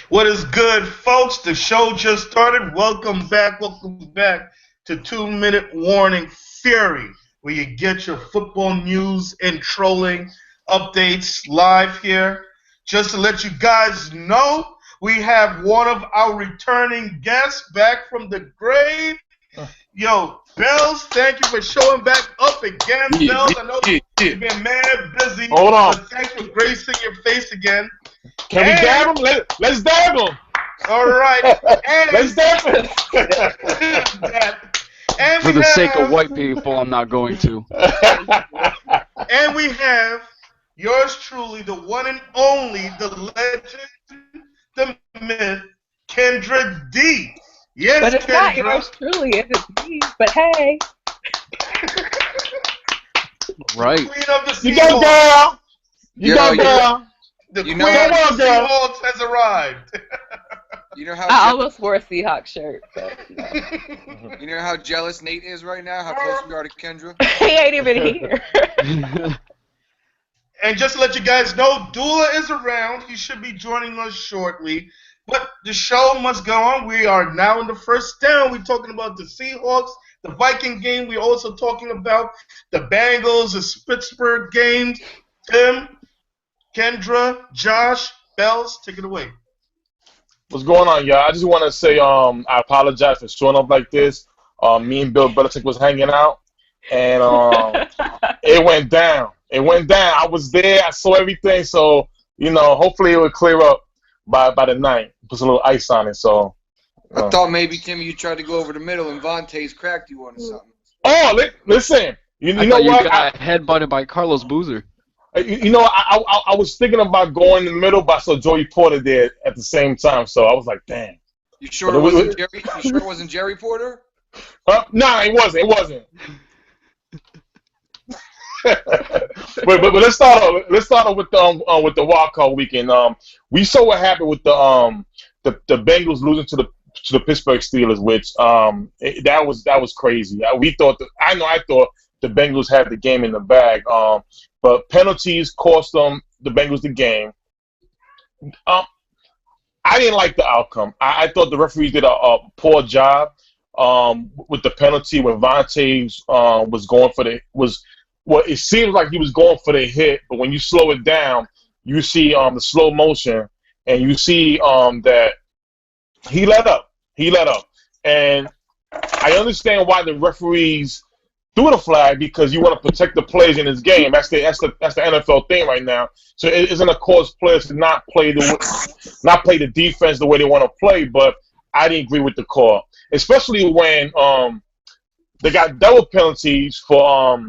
What is good, folks? The show just started. Welcome back to 2 Minute Warning Fury, where you get your football news and trolling updates live here. Just to let you guys know, we have one of our returning guests back from the grave. Yo, Bells, thank you for showing back up again. Yeah, Bells, I know yeah, yeah. you've been mad busy, Hold on. but thanks for gracing your face again. Can we dab him? Let's dab him. All right. And Let's dab him. and For the sake of white people, I'm not going to. And we have yours truly, the one and only, the legend, the myth, Kendra D. Yes, But it's Kendra. not yours truly, it's me. But hey, Right. Queen of the You go, Seahawks. girl. You Yo, go, you- girl. The You Queen know of what, the girl? Seahawks has arrived. You know I how almost wore a Seahawks shirt. But, you know how jealous Nate is right now? How close we are to Kendra? he ain't even here. And just to let you guys know, Dula is around. He should be joining us shortly. But the show must go on. We are now in the first down. We're talking about the Seahawks, the Viking game. We're also talking about the Bengals, the Pittsburgh games. Tim, Kendra, Josh, Bells, take it away. What's going on, y'all? I just want to say I apologize for showing up like this. Me and Bill Belichick was hanging out, and it went down. It went down. I was there. I saw everything. So, hopefully it will clear up by the night. Put a little ice on it. So. I thought maybe, Timmy, you tried to go over the middle and Vontae's cracked you on or something. Oh, listen. You I know thought you what? got headbutted by Carlos Boozer. I was thinking about going in the middle, but I saw Joey Porter there at the same time. So I was like, damn. You sure it wasn't Jerry? You sure it wasn't Jerry Porter? Nah, it wasn't. It wasn't. but let's start off. Let's start off with the wild card weekend. We saw what happened with the Bengals losing to the Pittsburgh Steelers, which that was crazy. I thought the Bengals had the game in the bag. But penalties cost the Bengals the game. I didn't like the outcome. I thought the referees did a poor job with the penalty when Vontae was going for it seems like he was going for the hit, but when you slow it down, you see the slow motion, and you see that he let up. He let up. And I understand why the referees threw the flag, because you want to protect the players in this game. That's the NFL thing right now. So it isn't a cause players to not play the defense the way they want to play. But I didn't agree with the call, especially when they got double penalties for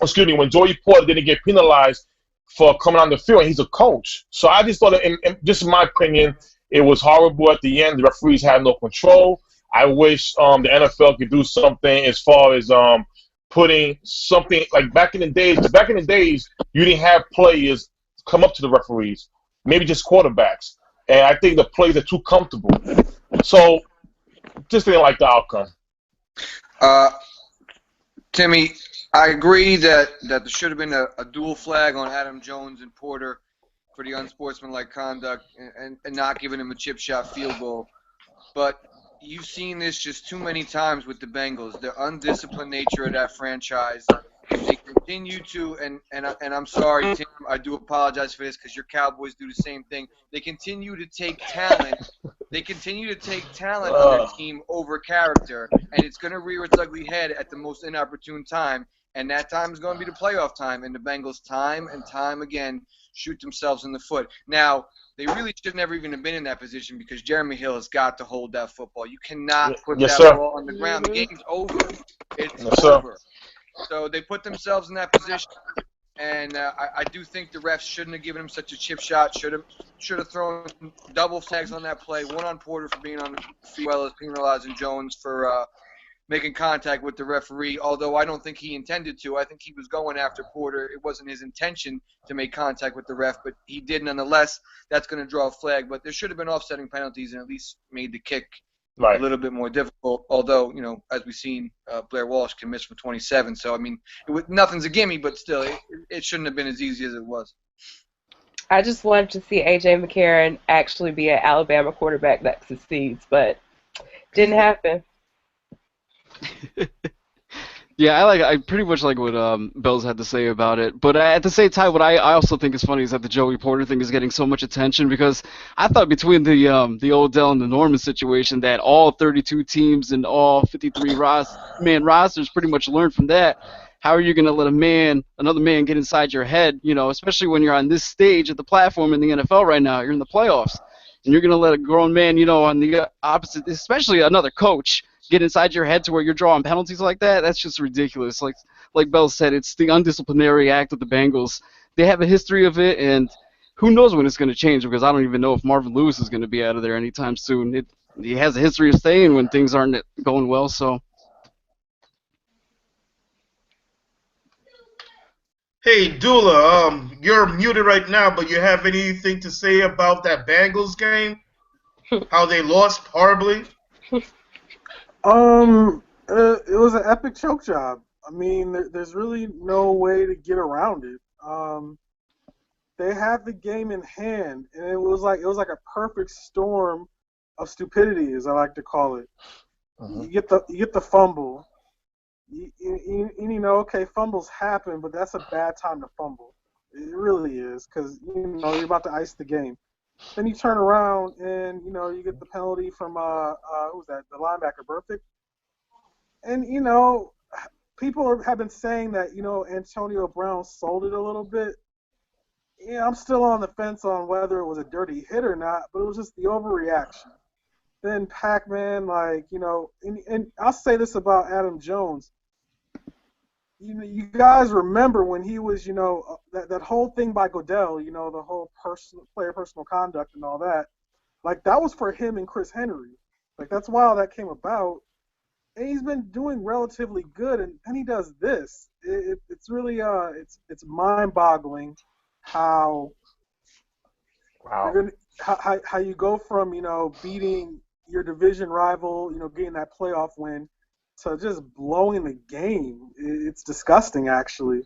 when Joey Porter didn't get penalized for coming on the field, and he's a coach. So I just thought, just in my opinion, it was horrible at the end. The referees had no control. I wish the NFL could do something as far as putting something like back in the days. 'Cause back in the days, you didn't have players come up to the referees, maybe just quarterbacks. And I think the players are too comfortable. So just didn't like the outcome. Timmy, I agree that there should have been a dual flag on Adam Jones and Porter for the unsportsmanlike conduct and not giving him a chip shot field goal. But you've seen this just too many times with the Bengals. The undisciplined nature of that franchise. They continue to, and I'm sorry, Tim, I do apologize for this because your Cowboys do the same thing. They continue to take talent. They continue to take talent on their team over character, and it's going to rear its ugly head at the most inopportune time. And that time is going to be the playoff time, and the Bengals time and time again shoot themselves in the foot. Now, they really should never even have been in that position because Jeremy Hill has got to hold that football. You cannot put Yes, that sir. ball on the ground. The game's over. It's Yes, sir. over. So they put themselves in that position, and I do think the refs shouldn't have given him such a chip shot. Should have thrown double flags on that play, one on Porter for being on the field, as well as penalizing Jones for making contact with the referee, although I don't think he intended to. I think he was going after Porter. It wasn't his intention to make contact with the ref, but he did nonetheless. That's going to draw a flag. But there should have been offsetting penalties and at least made the kick a little bit more difficult, although, as we've seen, Blair Walsh can miss from 27. So, I mean, nothing's a gimme, but still, it shouldn't have been as easy as it was. I just wanted to see A.J. McCarron actually be an Alabama quarterback that succeeds, but didn't happen. Yeah, I pretty much like what Bells had to say about it. But at the same time, what I also think is funny is that the Joey Porter thing is getting so much attention because I thought between the Odell and the Norman situation that all 32 teams and all 53 man rosters pretty much learned from that. How are you going to let another man get inside your head, especially when you're on this stage at the platform in the NFL right now, you're in the playoffs, and you're going to let a grown man, on the opposite, especially another coach, get inside your head to where you're drawing penalties like that? That's just ridiculous. Like Bell said, it's the undisciplinary act of the Bengals. They have a history of it, and who knows when it's going to change, because I don't even know if Marvin Lewis is going to be out of there anytime soon. He has a history of staying when things aren't going well, so. Hey, Dula, you're muted right now, but you have anything to say about that Bengals game? How they lost horribly? It was an epic choke job. I mean, there's really no way to get around it. They had the game in hand, and it was like a perfect storm of stupidity, as I like to call it. You get the fumble. Okay, fumbles happen, but that's a bad time to fumble. It really is, because you're about to ice the game. Then you turn around and you get the penalty from who's that? The linebacker, Burfict. And people have been saying that Antonio Brown sold it a little bit. Yeah, I'm still on the fence on whether it was a dirty hit or not, but it was just the overreaction. Then Pac-Man, and I'll say this about Adam Jones. You guys remember when he was, that whole thing by Goodell, the whole player personal conduct and all that. Like, that was for him and Chris Henry. Like, that's why all that came about. And he's been doing relatively good, and then he does this. It's really, it's mind-boggling how, Wow. how you go from, beating your division rival, getting that playoff win, to just blowing the game. It's disgusting, actually.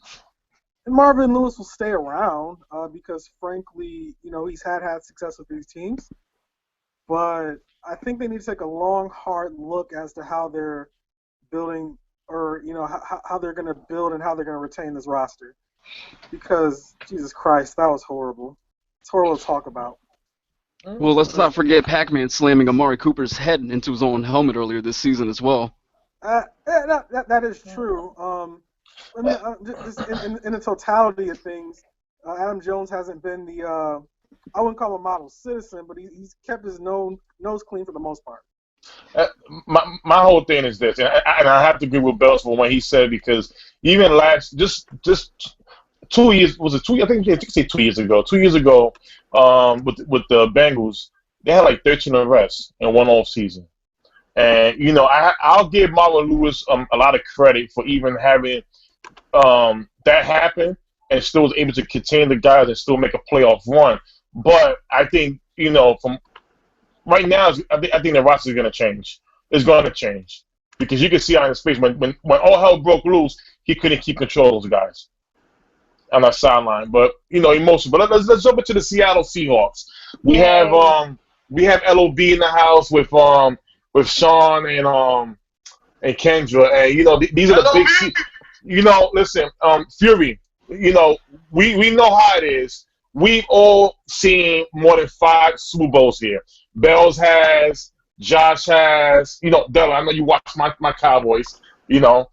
And Marvin Lewis will stay around because, frankly, he's had success with these teams. But I think they need to take a long, hard look as to how they're building, or how they're going to build and how they're going to retain this roster. Because, Jesus Christ, that was horrible. It's horrible to talk about. Well, let's not forget Pac-Man slamming Amari Cooper's head into his own helmet earlier this season as well. That is true. I mean, just in the totality of things, Adam Jones hasn't been I wouldn't call him a model citizen, but he's kept his nose clean for the most part. My whole thing is this, and I have to agree with Bells for what he said, because even just 2 years, was it 2 years? I think you could say 2 years ago. 2 years ago, with the Bengals, they had like 13 arrests in one off season. And I'll give Marlon Lewis a lot of credit for even having that happen and still was able to contain the guys and still make a playoff run. But I think from right now, I think the roster is going to change. It's going to change because you can see on his face when all hell broke loose, he couldn't keep control of those guys on that sideline. But emotional. But let's jump into the Seattle Seahawks. We have LOB in the house with Sean and Kendra, and these are the big. Listen, Fury. We know how it is. We've all seen more than 5 Super Bowls here. Bells has, Josh has. Della, I know you watch my Cowboys. But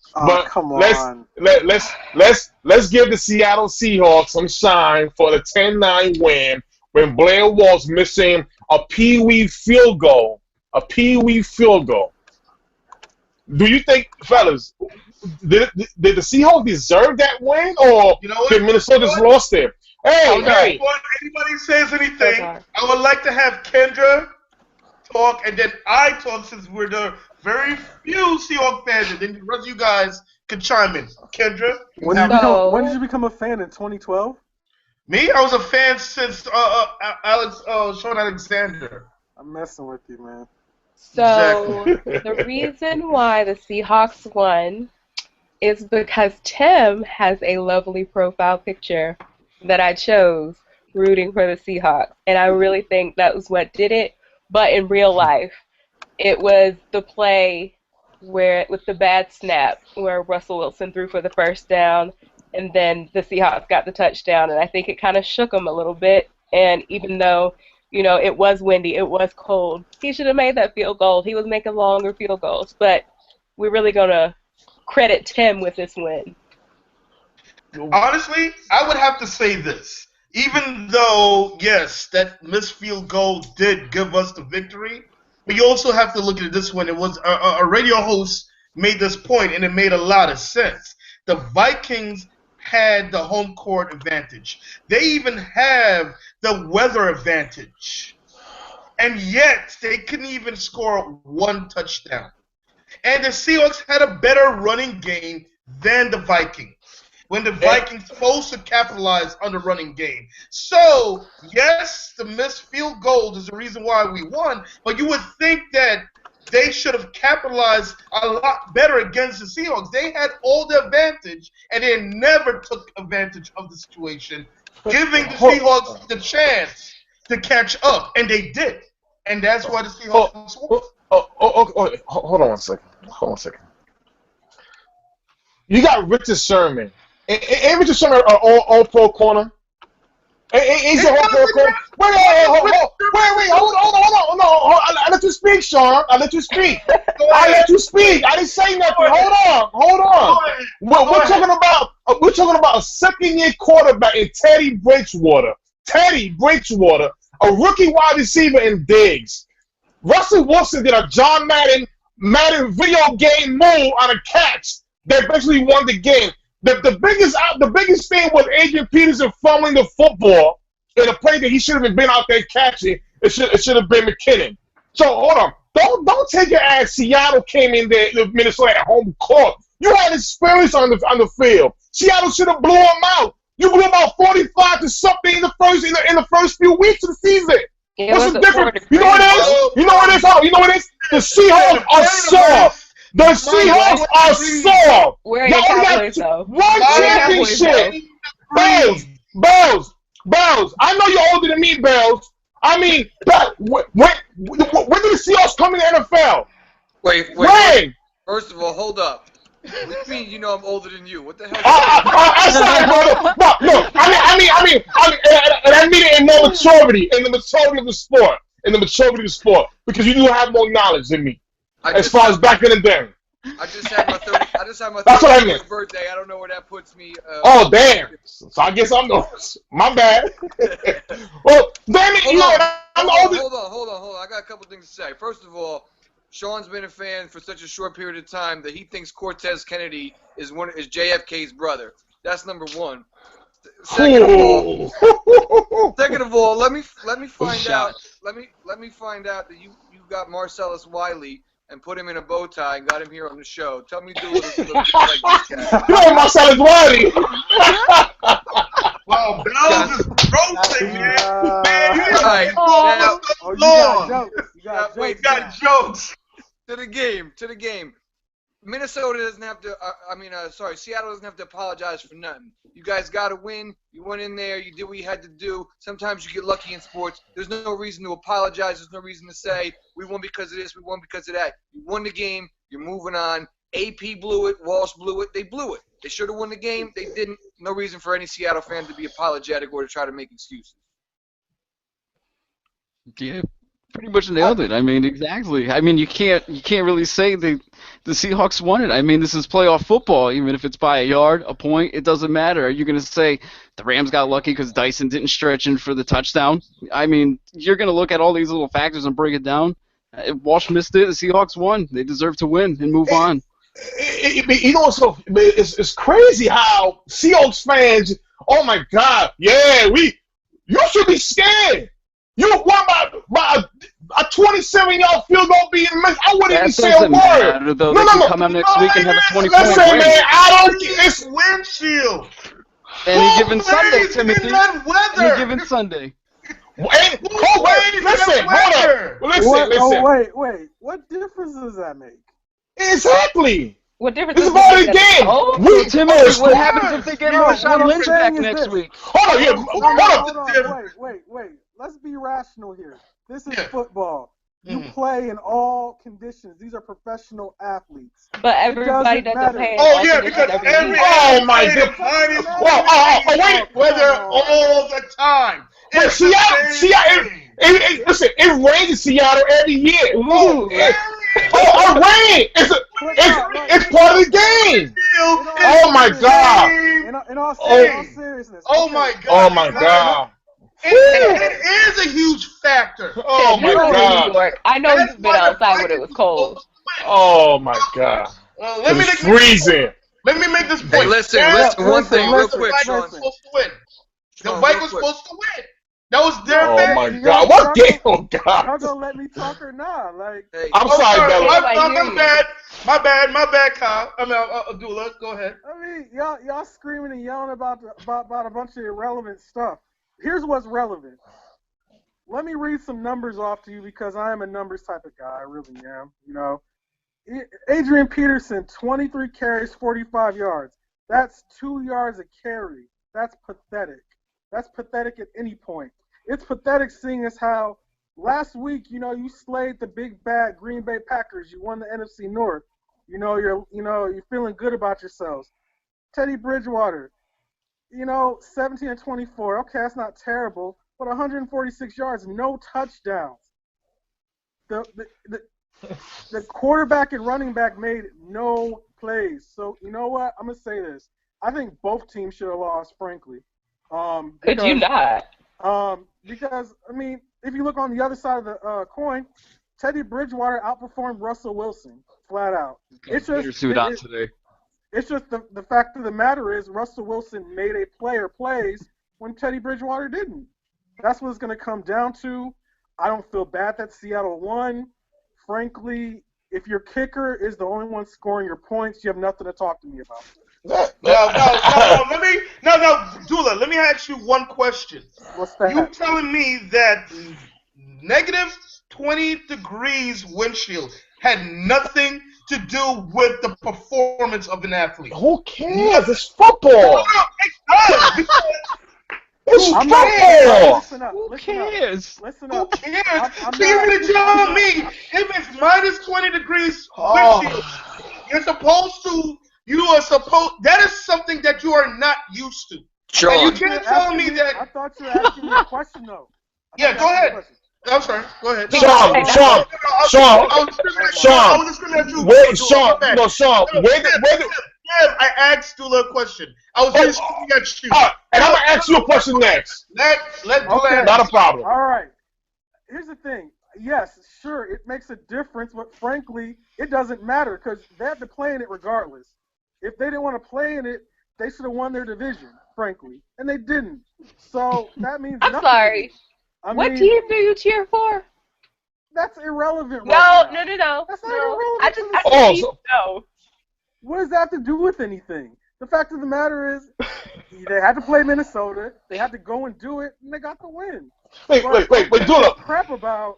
come on. Let's give the Seattle Seahawks some shine for the 10-9 win when Blair was missing a pee-wee field goal. A pee-wee field goal. Do you think, fellas, did the Seahawks deserve that win, or did Minnesota just lost it? Hey! Before anybody says anything, I would like to have Kendra talk, and then I talk, since we're the very few Seahawks fans, and then the rest of you guys can chime in. Kendra? When did you become a fan, in 2012? Me? I was a fan since Sean Alexander. I'm messing with you, man. So the reason why the Seahawks won is because Tim has a lovely profile picture that I chose rooting for the Seahawks, and I really think that was what did it. But in real life, it was the play where with the bad snap where Russell Wilson threw for the first down, and then the Seahawks got the touchdown, and I think it kind of shook them a little bit. And even though, it was windy, it was cold, he should have made that field goal. He was making longer field goals, but we're really going to credit Tim with this win. Honestly, I would have to say this. Even though, yes, that missed field goal did give us the victory, but you also have to look at it this way. It was a radio host made this point, and it made a lot of sense. The Vikings had the home court advantage. They even have the weather advantage. And yet, they couldn't even score one touchdown. And the Seahawks had a better running game than the Vikings, when the Vikings supposed to capitalize on the running game. So, yes, the missed field goal is the reason why we won, but you would think that they should have capitalized a lot better against the Seahawks. They had all the advantage, and they never took advantage of the situation, giving the Seahawks the chance to catch up, and they did. And that's why the Seahawks won. Hold on one second. You got Richard Sherman. Ain't Richard Sherman an all-pro corner? He's an all-pro corner. Wait, hold on. I let you speak, Sean. I let you speak. I didn't say nothing. Hold on. We're talking about a second-year quarterback in Teddy Bridgewater. A rookie wide receiver in Diggs. Russell Wilson did a John Madden video game move on a catch that eventually won the game. The biggest thing was Adrian Peterson fumbling the football in a play that he should have been out there catching. It should have been McKinnon. So hold on. Don't take your ass. Seattle came in there, Minnesota at home court. You had experience on the field. Seattle should have blew them out. You blew them out 45 to something in the first few weeks of the season. What's the difference? You know what it is? You know what it is? The Seahawks are soft. The Seahawks are soft. Where are your Cowboys, though? One championship. Bells. I know you're older than me, Bells. I mean, when did the Seahawks come in the NFL? Wait. First of all, hold up. What do you mean I'm older than you? What the hell? I'm sorry, brother. No, I mean, and I mean it in more maturity, in the maturity of the sport, because you do have more knowledge than me, as far as back in the day. I just had my 30th birthday. I don't know where that puts me. Oh, damn. So I guess I'm the... My bad. Well, damn it, I'm older. Hold on. I got a couple things to say. First of all, Sean's been a fan for such a short period of time that he thinks Cortez Kennedy is JFK's brother. That's number one. Second of all, let me find out. Let me find out that you got Marcellus Wiley and put him in a bow tie and got him here on the show. Tell me Doolittle looks like this guy. You know Marcellus Wiley. Wow, Bells is roasting, man. You got jokes. To the game. Minnesota doesn't have to. Seattle doesn't have to apologize for nothing. You guys got to win. You went in there. You did what you had to do. Sometimes you get lucky in sports. There's no reason to apologize. There's no reason to say we won because of this. We won because of that. You won the game. You're moving on. AP blew it. Walsh blew it. They blew it. They should have won the game. They didn't. No reason for any Seattle fan to be apologetic or to try to make excuses. Yeah, pretty much nailed it. I mean, exactly. I mean, you can't really say the Seahawks won it. I mean, this is playoff football. Even if it's by a yard, a point, it doesn't matter. Are you going to say the Rams got lucky because Dyson didn't stretch in for the touchdown? I mean, you're going to look at all these little factors and break it down. Walsh missed it. The Seahawks won. They deserve to win and move on. It's crazy how Seahawks fans. Oh my God! Yeah, you should be scared. You won by a 27-yard field goal being missed. I wouldn't even say a word. Matter, though. No. Come out next week and have a 20-point win. Man, I don't. It's windshield. Any given Sunday, Timothy. Any given Sunday. Listen, hold on. Listen. Wait. What difference does that make? Exactly. What difference This does is part of it the make? game. Oh, Timothy, Oh, what happens if they get No, Marshawn what Lynch I'm back saying is next this. week? Hold on, yeah, hold on. Wait. Let's be rational here. This is Yeah. football. You Mhm. play in all conditions. These are professional athletes. but everybody doesn't doesn't matter. pay in Oh all yeah, conditions because every every week. Oh, my athlete God. minus Oh, wait. weather Come on. all the time. Wait, It's the same Seattle, thing. listen, it rains in Seattle every year. Ooh. Rain! It's part of the game. Oh, my God. In all Oh. seriousnly. Oh okay. my God! Oh, my God. It is a huge factor. Oh, Ted, my you live in God. New York. I know That's you've been why the outside when it was Vikings cold. supposed to win. Oh, my God. Let me It's make freezing. Let me make this point. Hey, listen, That's one thing real the quick, Vikings Sean. were supposed to win. The Sean, real Vikings were quick. supposed to win. That was their Oh, bad. my Y'all- God. What y'all game? gonna- Oh, God. Y'all gonna let me talk or not? Like, Hey, I'm Oh, sorry, Bella. Nobody hear you. My bad, Kyle. I mean, Abdullah, go ahead. I mean, y'all screaming and yelling about a bunch of irrelevant stuff. Here's what's relevant. Let me read some numbers off to you because I am a numbers type of guy. I really am. You know, Adrian Peterson, 23 carries, 45 yards. That's 2 yards a carry. That's pathetic. That's pathetic at any point. It's pathetic seeing as how last week, you know, you slayed the big bad Green Bay Packers. You won the NFC North. You're feeling good about yourselves. Teddy Bridgewater, 17 and 24. Okay, that's not terrible, but 146 yards, no touchdowns. The quarterback and running back made no plays. So you know what? I'm gonna say this. I think both teams should have lost, frankly. Could you not? Because I mean, if you look on the other side of the coin, Teddy Bridgewater outperformed Russell Wilson flat out. It's just today. It's just the fact of the matter is Russell Wilson made a player plays when Teddy Bridgewater didn't. That's what it's going to come down to. I don't feel bad that Seattle won. Frankly, if your kicker is the only one scoring your points, you have nothing to talk to me about. Dula, let me ask you one question. What's that? You telling me that negative 20 degrees windshield had nothing to do with the performance of an athlete? Who cares? It's football. No, it does. It's I'm football. Listen up. Who Listen cares? Up. Listen Who up. cares? I'm So you're not- going to tell me if it's minus 20 degrees windshield, that is something that you are not used to. Sean. And you can't tell me I that. thought you were asking me a question, though. Yeah, go ahead. I'm sorry. Go ahead. Sean, I was just going to ask you. Wait, Sean, I asked Dula a question. I was just looking at you. And I'm going to ask you a question next. Let Dula Okay. Not a problem. All right. Here's the thing. Yes, sure, it makes a difference, but frankly, it doesn't matter because they have to play in it regardless. If they didn't want to play in it, they should have won their division, frankly, and they didn't. So that means I'm nothing to sorry. me. I What mean, team do you cheer for? That's irrelevant No. right now. That's not no. irrelevant I to just the I need to know. What does that have to do with anything? The fact of the matter is, they had to play Minnesota. They had to go and do it, and they got the win. Wait, Dula. Crap about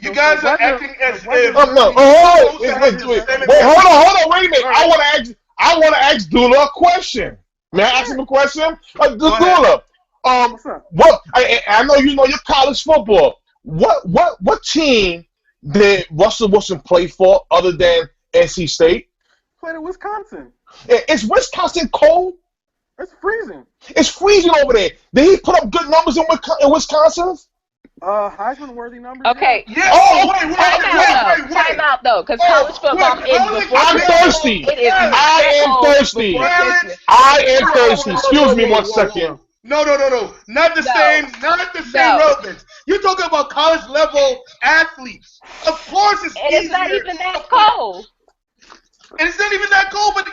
You guys are acting as if. Wait, hold on, wait a minute. I want to ask Dula a question. May I ask him a question? Dula, What's up? I know you know your college football. What team did Russell Wilson play for other than NC State? Played at Wisconsin. Is Wisconsin cold? It's freezing. It's freezing over there. Did he put up good numbers in Wisconsin? Heisman-worthy numbers. Okay. Yeah. Time out though, because college football is before I'm Christmas. thirsty. It is I am thirsty. before Christmas. I am thirsty. Excuse me one second. No. Not the same relevance. You're talking about college level athletes. Of course it's And easier. it's not even that cold. And it's not even that cold, but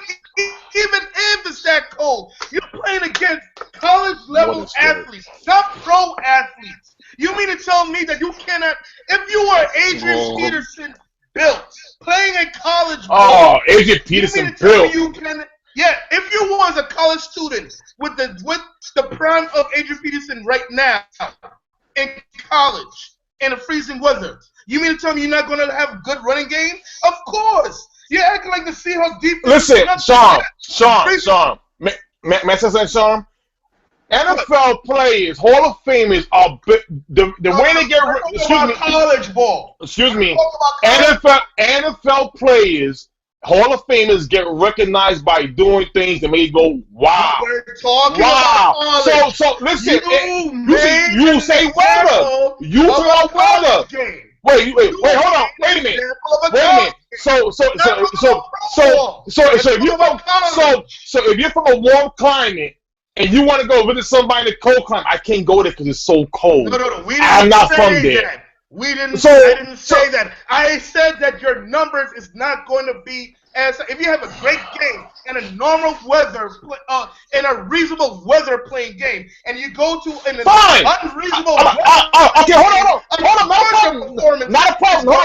even if it's that cold, you're playing against college level athletes, not pro athletes. You mean to tell me that you cannot, if you were Adrian Peterson built, playing a college ball, Adrian Peterson built. If you was a college student with the prime of Adrian Peterson right now in college in a freezing weather, you mean to tell me you're not going to have a good running game? Of course. You're acting like the Seahawks defense. Listen, Sean. May I say something, Sean? NFL players, Hall of Famers are the way they get. Excuse me. College ball. Excuse me. NFL players, Hall of Famers get recognized by doing things that make you go, wow. We're talking about college. So listen. You say weather. You say weather. Wait, hold on. Wait a minute. So if you're from a warm climate and you want to go visit somebody in the cold climate, I can't go there because it's so cold. No. I'm not from there. I didn't say that. I said that your numbers is not going to be as if you have a great game in a normal weather, in a reasonable weather playing game, and you go to an unreasonable okay, hold on. Not a problem.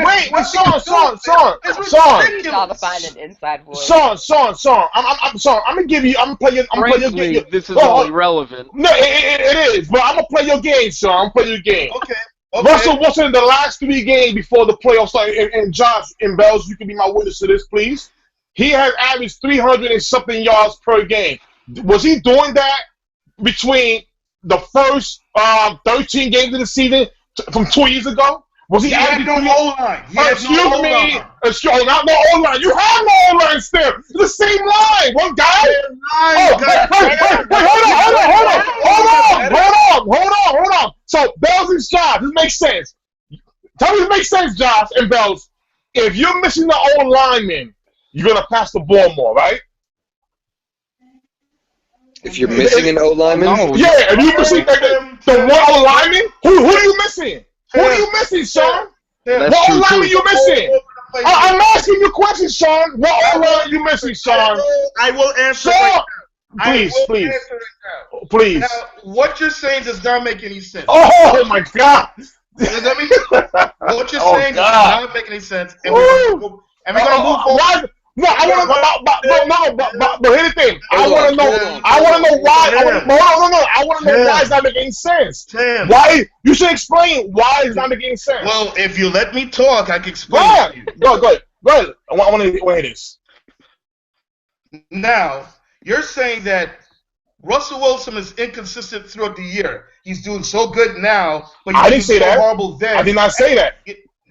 Wait, Sean. He's all to find an inside voice. Sean. I'm gonna give you. I'm gonna play your game. This is all irrelevant. No, it is. But I'm gonna play your game, Sean. I'm gonna play your game. Okay. Russell Wilson in the last 3 games before the playoffs started, and Josh and Bells, you can be my witness to this, please. He has averaged 300 and something yards per game. Was he doing that between the first 13 games of the season from 2 years ago? Was he averaging no O-line? Excuse me. Not no O-line. You have no O-line still. It's the same line. One guy. Hold on. So, Bells and Josh, this makes sense. Tell me this makes sense, Josh and Bells. If you're missing the O-lineman, you're going to pass the ball more, right? If you're missing an O-lineman? Yeah, if you're missing the one O-lineman, who are you missing? Who are you missing, Sean? What O-line are you missing? I'm asking you questions, Sean. What O-line are you missing, Sean? I will answer. Please. Now, what you're saying does not make any sense. Oh my God! What you're saying does not make any sense. And we're gonna move forward. No, I want to but here's the thing. I want to know why. I want to know why it's not making sense. Why? You should explain why it's not making sense. Well, if you let me talk, I can explain it to you. Go ahead. I want to hear this. Now, you're saying that Russell Wilson is inconsistent throughout the year. He's doing so good now, but I didn't say that. Horrible then. I did not say that.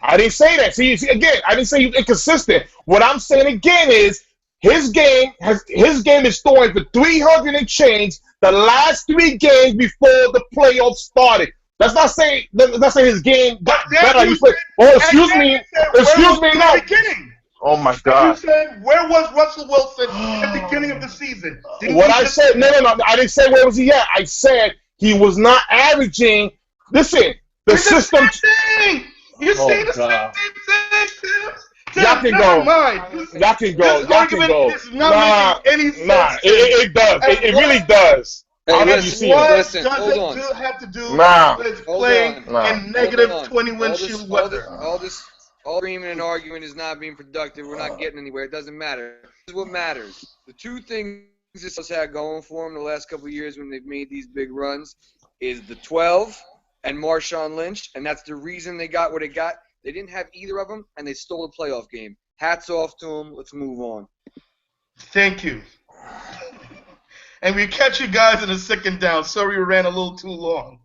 I didn't say that. See, again, I didn't say he was inconsistent. What I'm saying again is his game is throwing for 300 and change the last 3 games before the playoffs started. That's not saying his game got better. Excuse me. No. Oh my God. You said where was Russell Wilson at the beginning of the season? No. I didn't say where was he at. I said he was not averaging. Listen, the system. You see the same thing, Tim? Y'all can go. Y'all can go. It's not making any sense. It does. It really does. Hey, listen, does it have to do with playing in negative 20 wind chill weather? All screaming and arguing is not being productive. We're not getting anywhere. It doesn't matter. This is what matters. The 2 things this has had going for them the last couple of years when they've made these big runs is the 12 and Marshawn Lynch, and that's the reason they got what they got. They didn't have either of them, and they stole the playoff game. Hats off to them. Let's move on. Thank you. And we catch you guys in the second down. Sorry we ran a little too long.